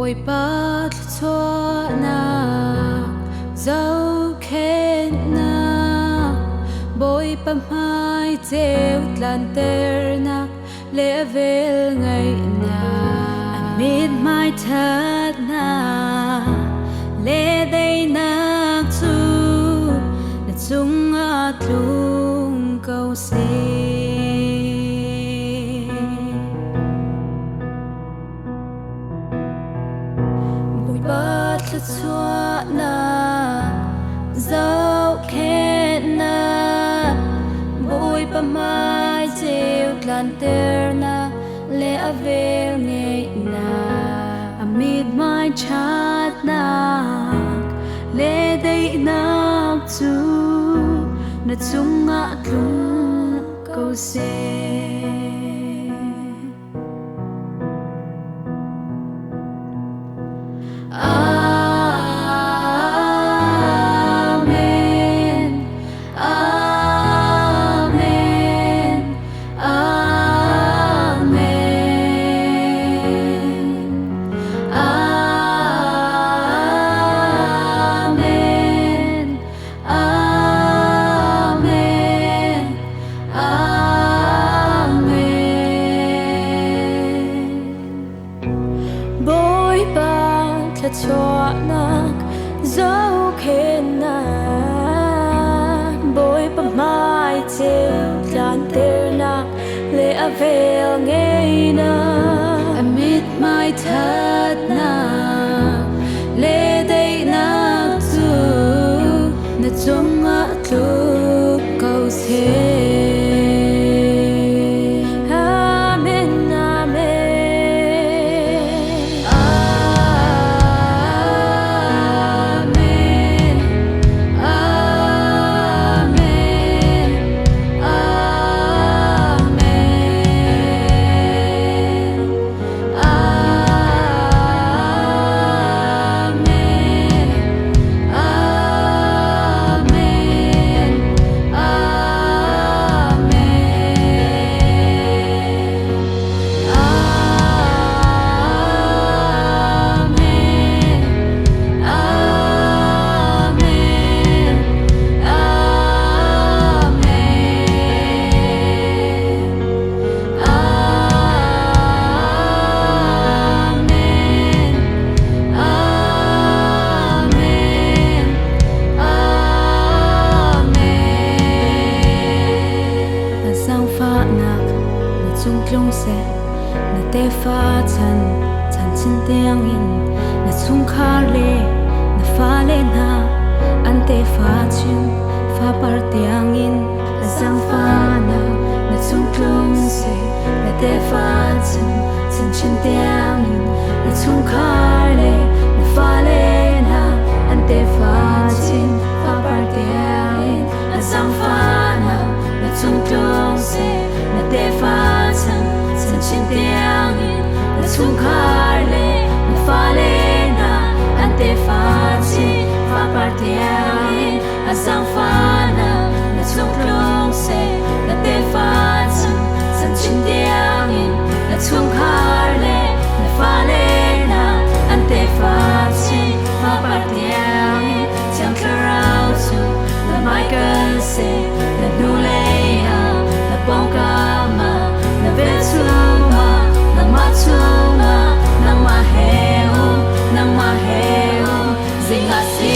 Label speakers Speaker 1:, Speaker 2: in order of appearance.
Speaker 1: bồi bát cho na dấu khen na bồi bám hai treo lan ter na lẽ vel ngày na mít mai thật na lẽ đây na chu na chung at lung câu se bát cho na dấu khen na bồi bám hai treo lan ter na lẽ vel ngày na amid mai chat na lẽ đây na chu na chung ngã lung câu se cho nak dấu khen na bồi bám mai treo lan ter na lẽ vel ngày na amid mai thật na lẽ đây na tu na chung ngã tu câu se chung se na te fa chan chin tiang in na chung khar le na fa le na an te fa chin fa par tiang in na sang fa na chung se na te fa chan chin tiang in na chung khar le na fa le na an te fa chin fa par tiang in na sang fa na chung se na te fa chin tiang in na chung khar le na fa le na an te fa chin fa par tiang in a sang fa na chung long se na te fa chin tiang in na chung khar le na fa le na an te fa chin fa par tiang in chẳng rao chu na mai kan se na nu le ha na bong ka ma na ve chu nang ma heo zing a si